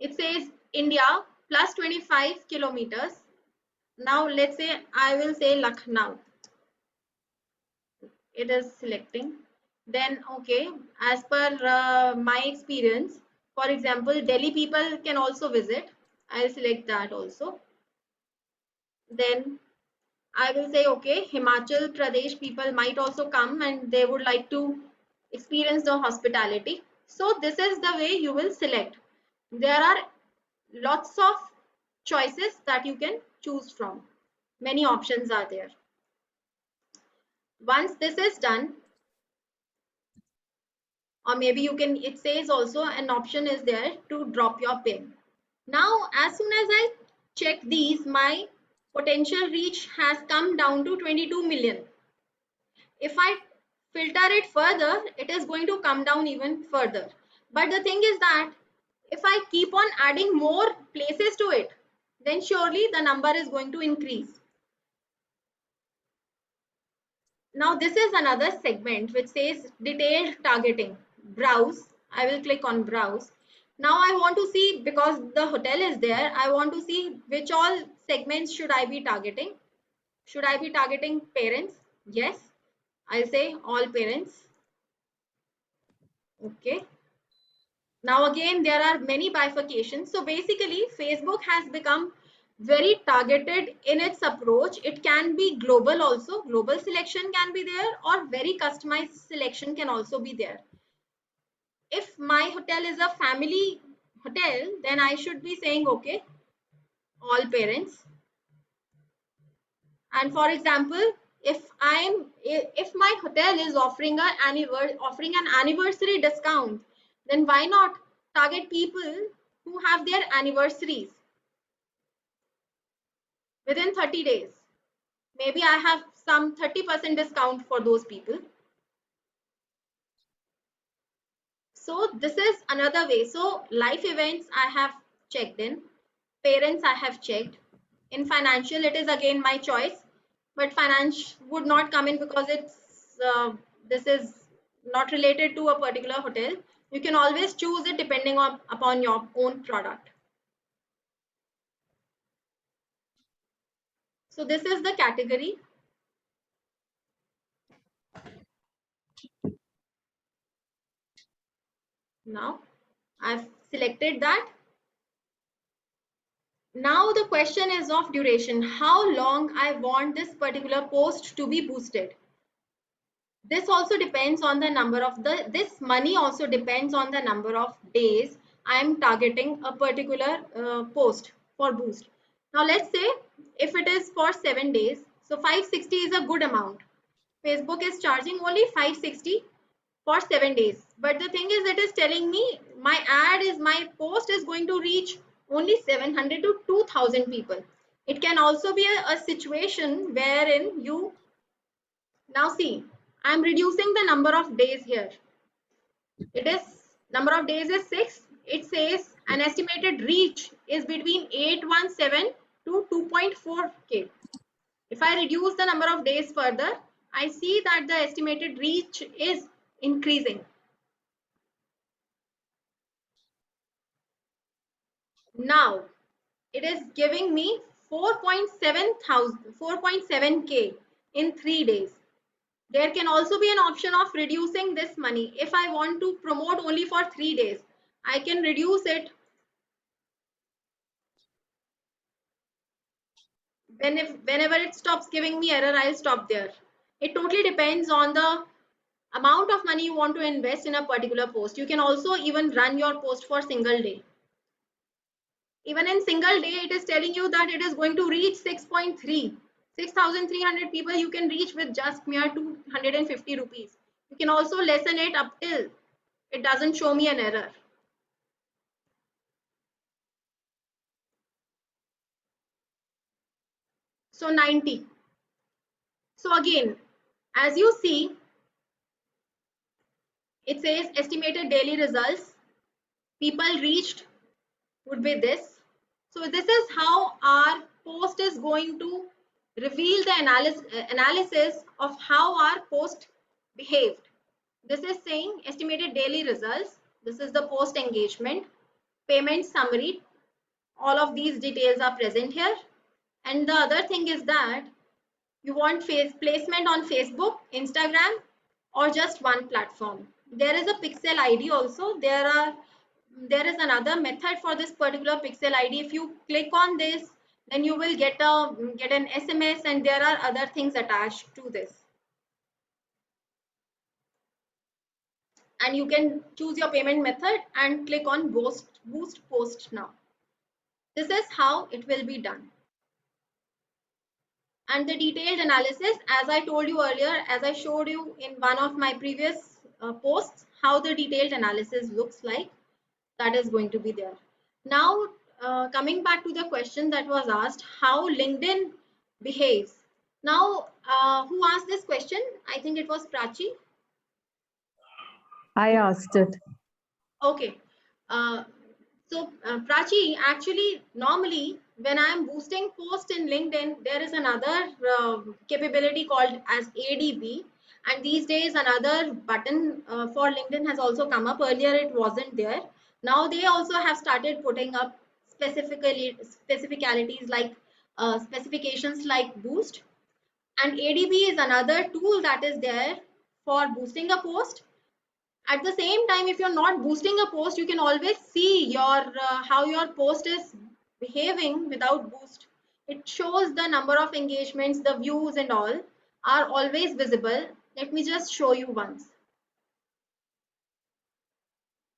It says India plus 25 kilometers. Now let's say I will say Lucknow. It is selecting. Then okay, as per my experience, for example, Delhi people can also visit. I'll select that also. Then I will say okay, Himachal Pradesh people might also come and they would like to experience the hospitality. So this is the way you will select. There are lots of choices that you can choose from. Many options are there. Once this is done, or maybe you can, it says also an option is there to drop your pin. Now, as soon as I check these, my potential reach has come down to 22 million. If I filter it further, it is going to come down even further. But the thing is that if I keep on adding more places to it, then surely the number is going to increase. Now this is another segment which says detailed targeting. Browse. I will click on browse. Now I want to see, because the hotel is there, I want to see which all segments should I be targeting. Should I be targeting parents? Yes. I'll say all parents. Okay. Now again, there are many bifurcations. So basically, Facebook has become very targeted in its approach. It can be global also. Global selection can be there, or very customized selection can also be there. If my hotel is a family hotel, then I should be saying, okay, all parents. And for example, if my hotel is offering an anniversary discount, then why not target people who have their anniversaries within 30 days? Maybe I have some 30% discount for those people. So this is another way. So life events I have checked in, parents I have checked. In financial, it is again my choice, but finance would not come in because this is not related to a particular hotel. You can always choose it depending upon your own product. So this is the category. Now I've selected that. Now the question is of duration, how long I want this particular post to be boosted. This also depends on the number of this money also depends on the number of days I am targeting a particular post for boost. Now let's say if it is for 7 days, so 560 is a good amount. Facebook is charging only 560 for 7 days, but the thing is, it is telling me my post is going to reach only 700 to 2000 people. It can also be a situation wherein you, now see, I'm reducing the number of days here. It is, number of days is 6. It says an estimated reach is between 817 to 2.4k. If I reduce the number of days further, I see that the estimated reach is increasing. Now it is giving me 4.7k in 3 days. There can also be an option of reducing this money. If I want to promote only for 3 days, I can reduce it. Whenever it stops giving me error, I'll stop there. It totally depends on the amount of money you want to invest in a particular post. You can also even run your post for single day. Even in single day, it is telling you that it is going to reach 6.3. 6,300 people you can reach with just mere 250 rupees. You can also lessen it up till it doesn't show me an error. So 90. So again, as you see, it says estimated daily results. People reached would be this. So this is how our post is going to reveal the analysis of how our post behaved. This is saying estimated daily results. This is the post engagement. payment summary. All of these details are present here. And the other thing is that you want placement on Facebook, Instagram, or just one platform. There is a pixel ID also. There is another method for this particular pixel ID. If you click on this, then you will get an SMS, and there are other things attached to this. And you can choose your payment method and click on boost post now. This is how it will be done. And the detailed analysis, as I told you earlier, as I showed you in one of my previous posts, how the detailed analysis looks like, that is going to be there. Now, coming back to the question that was asked, how LinkedIn behaves. Now, who asked this question? I think it was Prachi. I asked it. Okay. Prachi, actually, normally when I am boosting post in LinkedIn, there is another capability called as ADB. And these days, another button for LinkedIn has also come up. Earlier, it wasn't there. Now they also have started putting up specificalities like specifications like boost. And ADB is another tool that is there for boosting a post. At the same time, if you're not boosting a post, you can always see your how your post is behaving without boost. It shows the number of engagements, the views and all are always visible. Let me just show you once.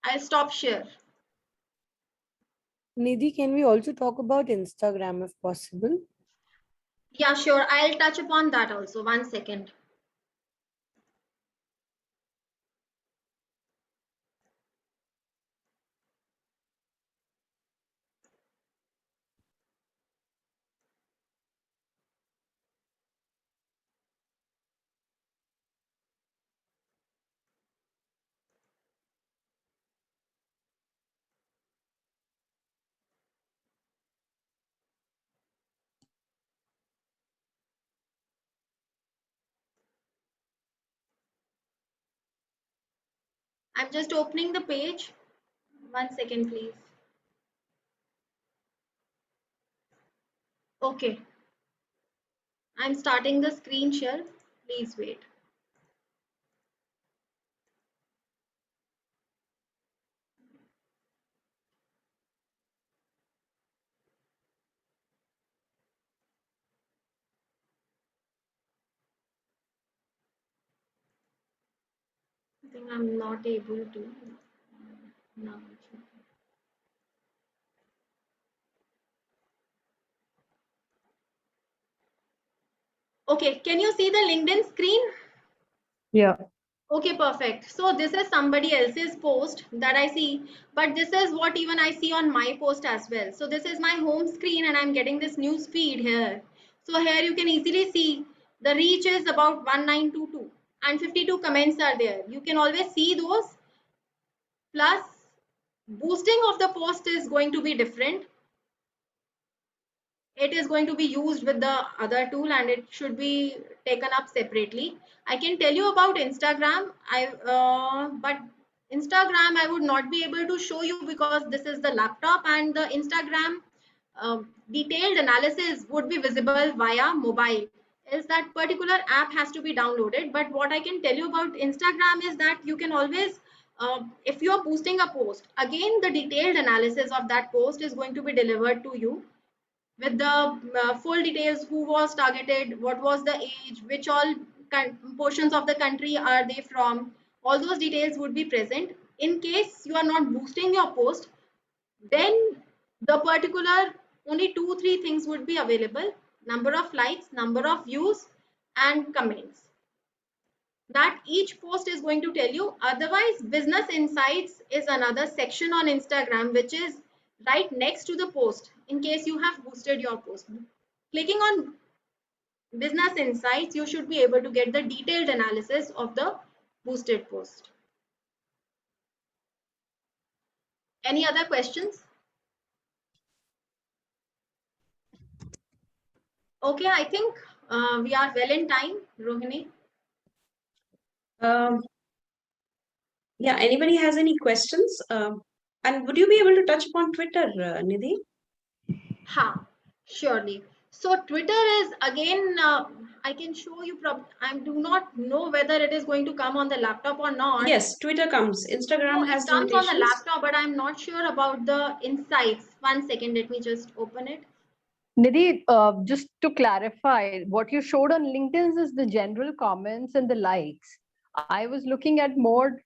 I'll stop share. Nidhi, can we also talk about Instagram if possible? Yeah, sure. I'll touch upon that also. 1 second. I'm just opening the page. 1 second, please. Okay. I'm starting the screen share. Please wait. I think I'm not able to. Now. Okay, can you see the LinkedIn screen? Yeah. Okay, perfect. So this is somebody else's post that I see, but this is what even I see on my post as well. So this is my home screen and I'm getting this news feed here. So here you can easily see the reach is about 1922 and 52 comments are there. You can always see those. Plus boosting of the post is going to be different. It is going to be used with the other tool and it should be taken up separately. I can tell you about Instagram. But Instagram I would not be able to show you because this is the laptop, and the Instagram detailed analysis would be visible via mobile. Is that particular app has to be downloaded. But what I can tell you about Instagram is that you can always if you are posting a post, again the detailed analysis of that post is going to be delivered to you with the full details: who was targeted, what was the age, which all portions of the country are they from. All those details would be present. In case you are not boosting your post, then the particular only 2-3 things would be available: number of likes, number of views and comments. That each post is going to tell you. Otherwise, business insights is another section on Instagram which is right next to the post in case you have boosted your post. Clicking on business insights, you should be able to get the detailed analysis of the boosted post. Any other questions? Okay, I think we are well in time, Rohini. Yeah, anybody has any questions? And would you be able to touch upon Twitter, Nidhi? Ha, surely. So Twitter is again, I can show you, I do not know whether it is going to come on the laptop or not. Yes, Twitter comes. Instagram No, has it comes on the limitations. laptop, but I'm not sure about the insights. 1 second, let me just open it. Nidhi, just to clarify, what you showed on LinkedIn is the general comments and the likes. I was looking at more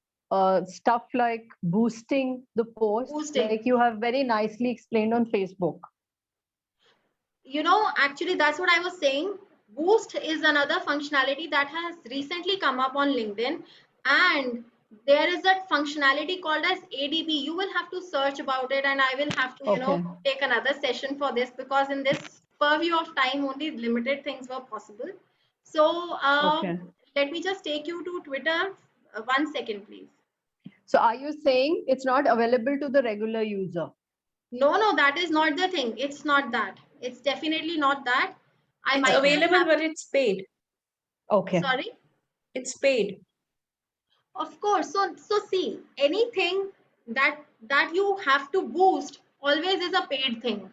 stuff like boosting the posts, Boosting. like you have very nicely explained on Facebook. You know, actually, that's what I was saying. Boost is another functionality that has recently come up on LinkedIn, and there is a functionality called as ADB. You will have to search about it, and I will have to, take another session for this, because in this purview of time, only limited things were possible. So let me just take you to Twitter. 1 second, please. So are you saying it's not available to the regular user? No, that is not the thing. It's not that. It's definitely not that. It's available, but it's paid. Okay. Sorry? It's paid. Of course. So see, anything that you have to boost always is a paid thing.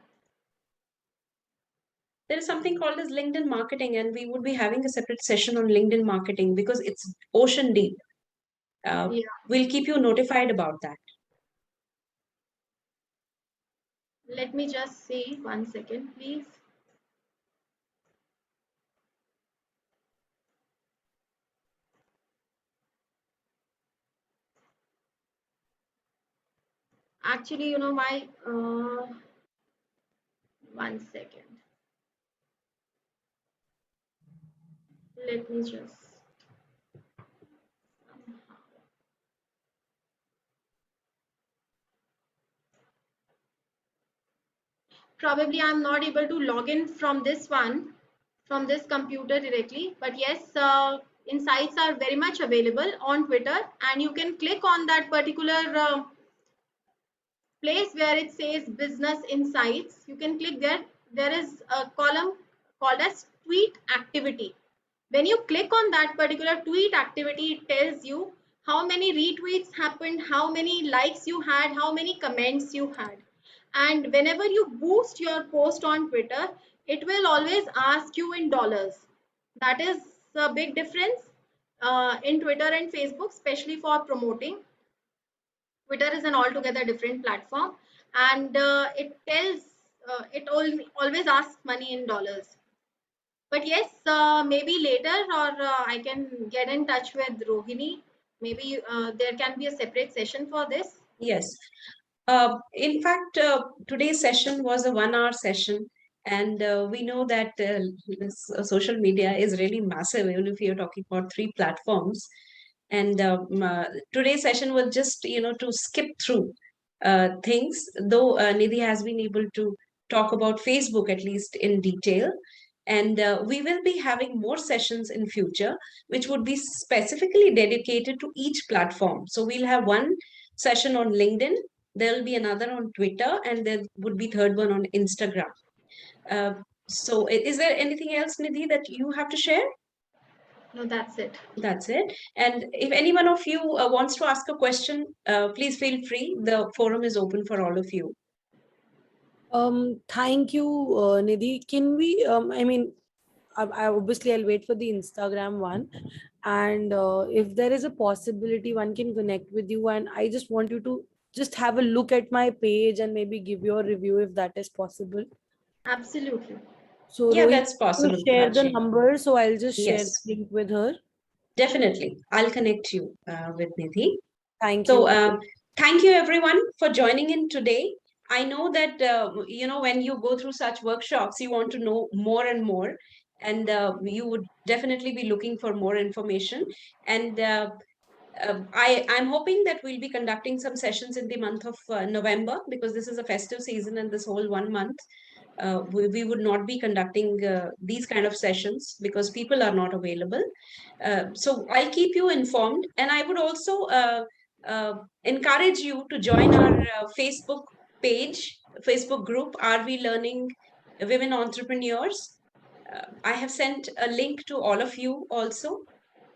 There is something called as LinkedIn marketing, and we would be having a separate session on LinkedIn marketing because it's ocean deep. We'll keep you notified about that. Let me just see 1 second, please. Actually, my 1 second. Let me just probably I'm not able to log in from this computer directly, but yes, insights are very much available on Twitter, and you can click on that particular place where it says business insights. You can click there. There is a column called as tweet activity. When you click on that particular tweet activity, it tells you how many retweets happened, how many likes you had, how many comments you had. And whenever you boost your post on Twitter, it will always ask you in dollars. That is a big difference in Twitter and Facebook, especially for promoting. Twitter is an altogether different platform, and it always asks money in dollars. But yes, maybe later, or I can get in touch with Rohini. Maybe there can be a separate session for this. Yes. In fact, today's session was a 1 hour session, and we know that social media is really massive, even if you're talking about 3 platforms. And today's session was just, to skip through things, though Nidhi has been able to talk about Facebook at least in detail. And we will be having more sessions in future, which would be specifically dedicated to each platform. So we'll have one session on LinkedIn, there'll be another on Twitter, and there would be third one on Instagram. So is there anything else, Nidhi, that you have to share? No, that's it. That's it. And if any one of you wants to ask a question, please feel free. The forum is open for all of you. Thank you, Nidhi. Can we, I obviously I'll wait for the Instagram one. And if there is a possibility, one can connect with you. And I just want you to just have a look at my page and maybe give your review if that is possible. Absolutely. So Yeah, Rohit, that's possible. share the number, so I'll just share Yes. the link with her. Definitely. I'll connect you with Nidhi. Thank So, you. thank you everyone for joining in today. I know that, when you go through such workshops, you want to know more and more, and you would definitely be looking for more information. And I'm hoping that we'll be conducting some sessions in the month of November, because this is a festive season, and this whole 1 month, we would not be conducting these kind of sessions because people are not available. So I'll keep you informed, and I would also encourage you to join our Facebook page, Facebook group, Are We Learning Women Entrepreneurs? I have sent a link to all of you also.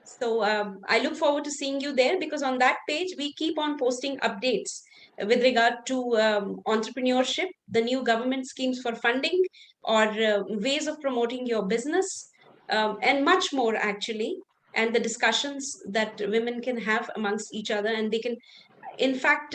So I look forward to seeing you there, because on that page, we keep on posting updates with regard to entrepreneurship, the new government schemes for funding, or ways of promoting your business, and much more actually, and the discussions that women can have amongst each other, and they can in fact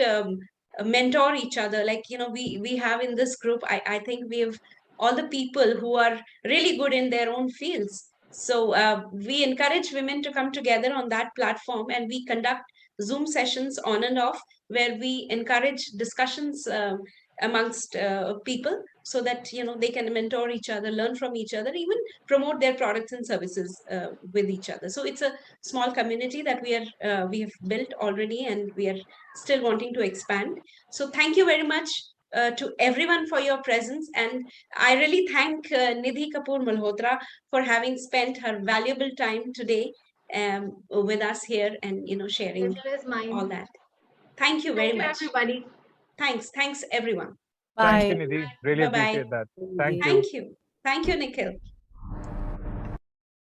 mentor each other. Like, we have in this group, I think we have all the people who are really good in their own fields. So we encourage women to come together on that platform, and we conduct Zoom sessions on and off, where we encourage discussions amongst people, so that they can mentor each other, learn from each other, even promote their products and services with each other. So it's a small community that we have built already, and we are still wanting to expand. So thank you very much to everyone for your presence, and I really thank Nidhi Kapoor Malhotra for having spent her valuable time today with us here, and sharing Pleasure is mine. all that. Thank you very Thank you, much. everybody. Thanks everyone. Thank you, Bye. Nidhi. Really Bye-bye. appreciate that. Thank you. Thank you. Thank you, Nikhil.